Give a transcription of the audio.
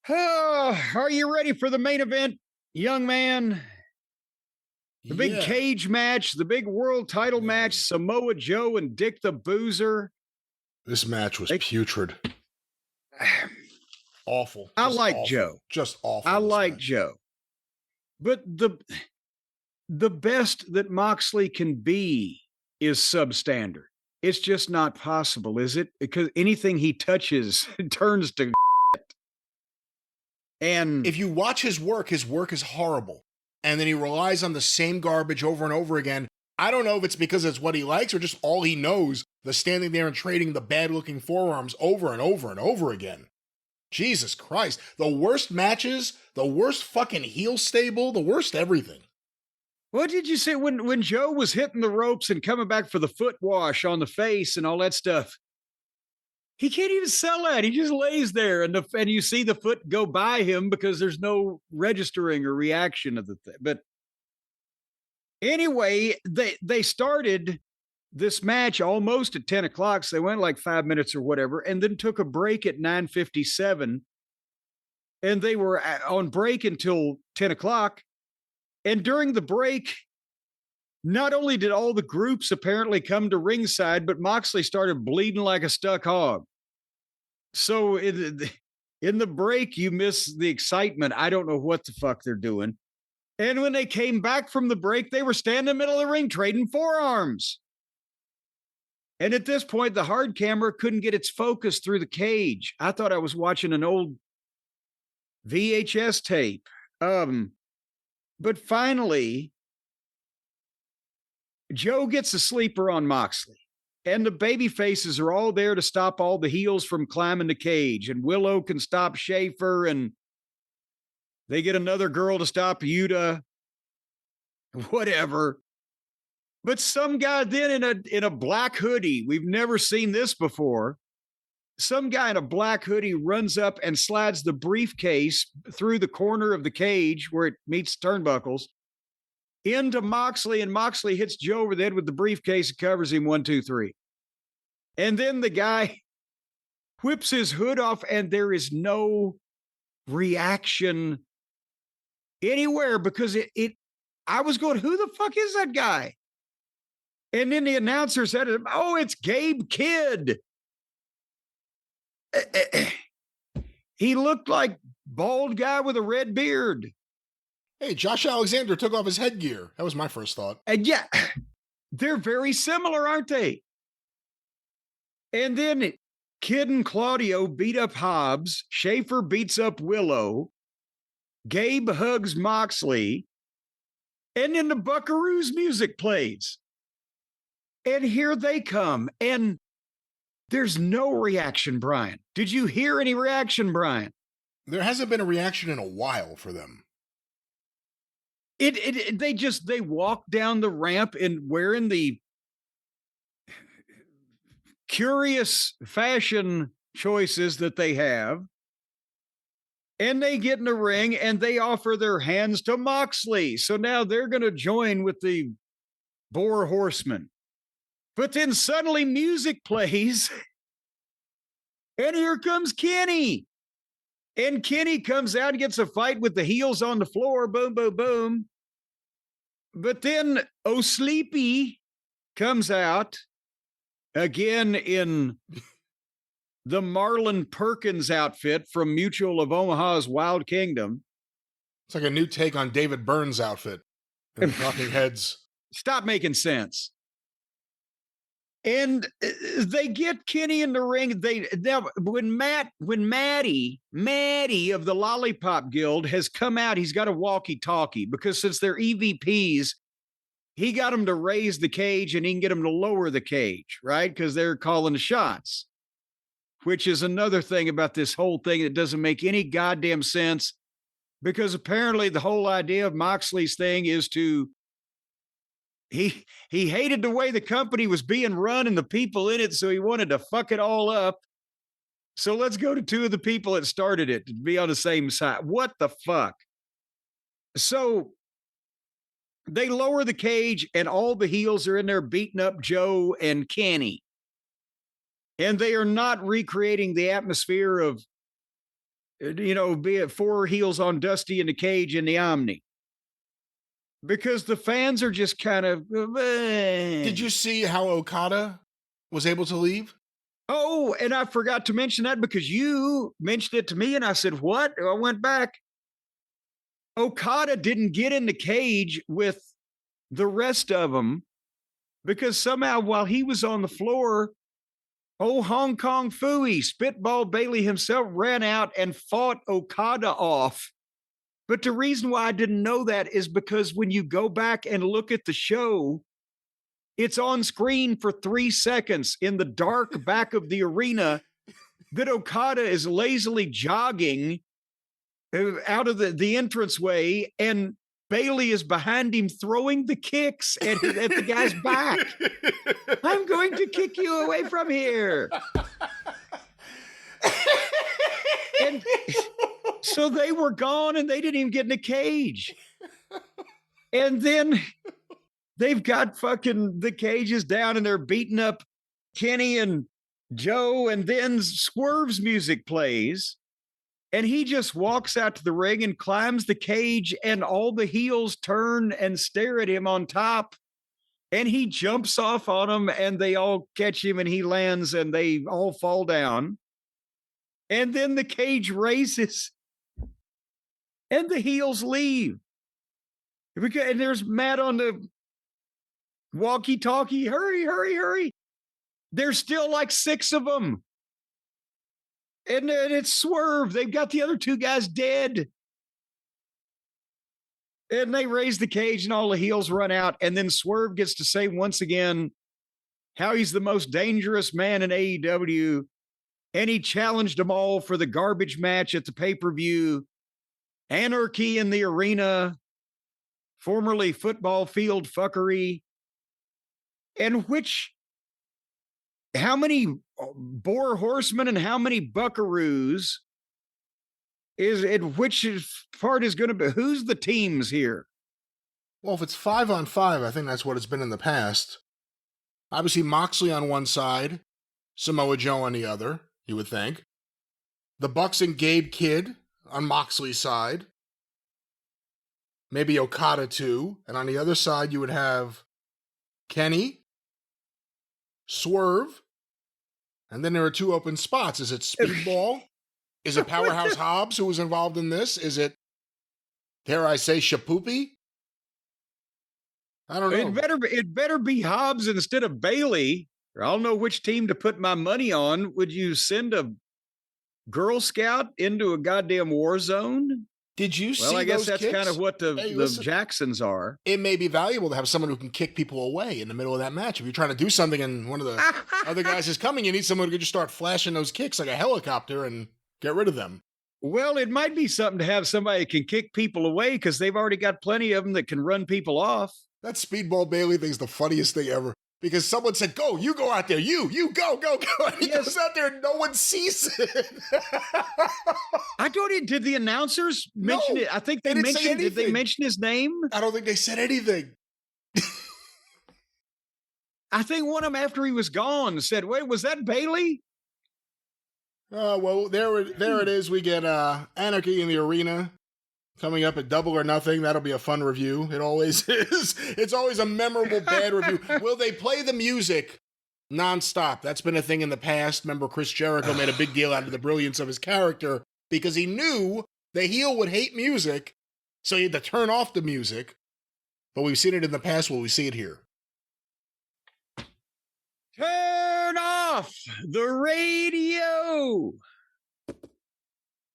Are you ready for the main event, young man? The big Yeah, cage match, the big world title match, man. Samoa Joe and Dick the Boozer. This match was They, putrid. Awful. I Just like awful. Joe. Just I awful, this like match. Joe. But the best that Moxley can be is substandard. It's just not possible, is it? Because anything he touches turns to and If you watch his work is horrible. And then he relies on the same garbage over and over again. I don't know if it's because it's what he likes or just all he knows, the standing there and trading the bad looking forearms over and over and over again. Jesus Christ. The worst matches, the worst fucking heel stable, the worst everything. what did you say when Joe was hitting the ropes and coming back for the foot wash on the face and all that stuff? He can't even sell that. He just lays there, and you see the foot go by him because there's no registering or reaction of the thing. But anyway, they started this match almost at 10 o'clock. So they went like 5 minutes or whatever, and then took a break at 9:57. And they were on break until 10 o'clock. And during the break, not only did all the groups apparently come to ringside, but Moxley started bleeding like a stuck hog. So in the break, you miss the excitement. I don't know what the fuck they're doing. And when they came back from the break, they were standing in the middle of the ring trading forearms. And at this point, the hard camera couldn't get its focus through the cage. I thought I was watching an old VHS tape. But finally, Joe gets a sleeper on Moxley. And the baby faces are all there to stop all the heels from climbing the cage. And Willow can stop Schaefer, and they get another girl to stop Yuta. Whatever. But some guy then in a black hoodie, we've never seen this before. Some guy in a black hoodie runs up and slides the briefcase through the corner of the cage where it meets turnbuckles into Moxley, and Moxley hits Joe over the head with the briefcase and covers him 1, 2, 3. And then the guy whips his hood off, and there is no reaction anywhere because I was going, who the fuck is that guy? And then the announcer said, oh, it's Gabe Kidd. He looked like bald guy with a red beard. Hey, Josh Alexander took off his headgear. That was my first thought. And yeah, they're very similar, aren't they? And then Kidd and Claudio beat up Hobbs. Schaefer beats up Willow. Gabe hugs Moxley. And then the Buckaroos music plays. And here they come. And there's no reaction, Brian. Did you hear any reaction, Brian? There hasn't been a reaction in a while for them. They walk down the ramp and wearing the curious fashion choices that they have. And they get in the ring and they offer their hands to Moxley. So now they're going to join with the Boar Horsemen. But then suddenly music plays. And here comes Kenny. And Kenny comes out and gets a fight with the heels on the floor. Boom, boom, boom. But then O'Sleepy comes out again in the Marlon Perkins outfit from Mutual of Omaha's Wild Kingdom. It's like a new take on David Byrne's outfit in Talking Heads. Stop making sense. And they get Kenny in the ring. When Maddie of the Lollipop Guild has come out, he's got a walkie-talkie because since they're EVPs, he got them to raise the cage and he can get them to lower the cage, right? Because they're calling the shots, which is another thing about this whole thing that doesn't make any goddamn sense because apparently the whole idea of Moxley's thing is to he hated the way the company was being run and the people in it, so he wanted to fuck it all up. So let's go to two of the people that started it to be on the same side. What the fuck? So they lower the cage and all the heels are in there beating up Joe and Kenny. And they are not recreating the atmosphere of Be it 4 heels on Dusty in the cage in the Omni. Because the fans are just kind of. Did you see how Okada was able to leave? Oh, and I forgot to mention that because you mentioned it to me, and I said, what? I went back. Okada didn't get in the cage with the rest of them because somehow while he was on the floor, Hong Kong Phooey, Spitball Bailey himself, ran out and fought Okada off. But the reason why I didn't know that is because when you go back and look at the show, it's on screen for 3 seconds in the dark back of the arena that Okada is lazily jogging out of the entranceway, and Bailey is behind him throwing the kicks at the guy's back. I'm going to kick you away from here. And so they were gone and they didn't even get in the cage. And then they've got fucking the cages down and they're beating up Kenny and Joe, and then Swerve's music plays. And he just walks out to the ring and climbs the cage, and all the heels turn and stare at him on top. And he jumps off on them, and they all catch him, and he lands, and they all fall down. And then the cage raises, and the heels leave. And there's Matt on the walkie-talkie, hurry, hurry, hurry. There's still like 6 of them. And it's Swerve. They've got the other 2 guys dead. And they raise the cage and all the heels run out. And then Swerve gets to say once again how he's the most dangerous man in AEW. And he challenged them all for the garbage match at the pay-per-view. Anarchy in the arena. Formerly football field fuckery. And how many Boar Horsemen and how many Buckaroos is it? Which part is going to be? Who's the teams here? Well, if it's 5-on-5, I think that's what it's been in the past. Obviously, Moxley on one side, Samoa Joe on the other, you would think. The Bucks and Gabe Kidd on Moxley's side. Maybe Okada too. And on the other side, you would have Kenny, Swerve, and then there are 2 open spots. Is it Speedball? Is it Powerhouse Hobbs who was involved in this? Is it, dare I say, Shapoopy? I don't know. It better be Hobbs instead of Bailey. Or I don't know which team to put my money on. Would you send a Girl Scout into a goddamn war zone? Did you see those Well, I guess that's kicks? kind of what the Jacksons are. It may be valuable to have someone who can kick people away in the middle of that match. If you're trying to do something and one of the other guys is coming, you need someone who can just start flashing those kicks like a helicopter and get rid of them. Well, it might be something to have somebody that can kick people away because they've already got plenty of them that can run people off. That Speedball Bailey thing's the funniest thing ever. Because someone said, go, you go out there, you go. And he goes out there and no one sees it. I don't, did the announcers mention it? I think they mentioned it. Did they mention his name? I don't think they said anything. I think one of them after he was gone said, wait, was that Bailey? Well, there it is. We get Anarchy in the Arena coming up at Double or Nothing. That'll be a fun review. It always is. It's always a memorable bad review. Will they play the music nonstop? That's been a thing in the past. Remember, Chris Jericho made a big deal out of the brilliance of his character because he knew the heel would hate music, so he had to turn off the music. But we've seen it in the past. Will we see it here? Turn off the radio.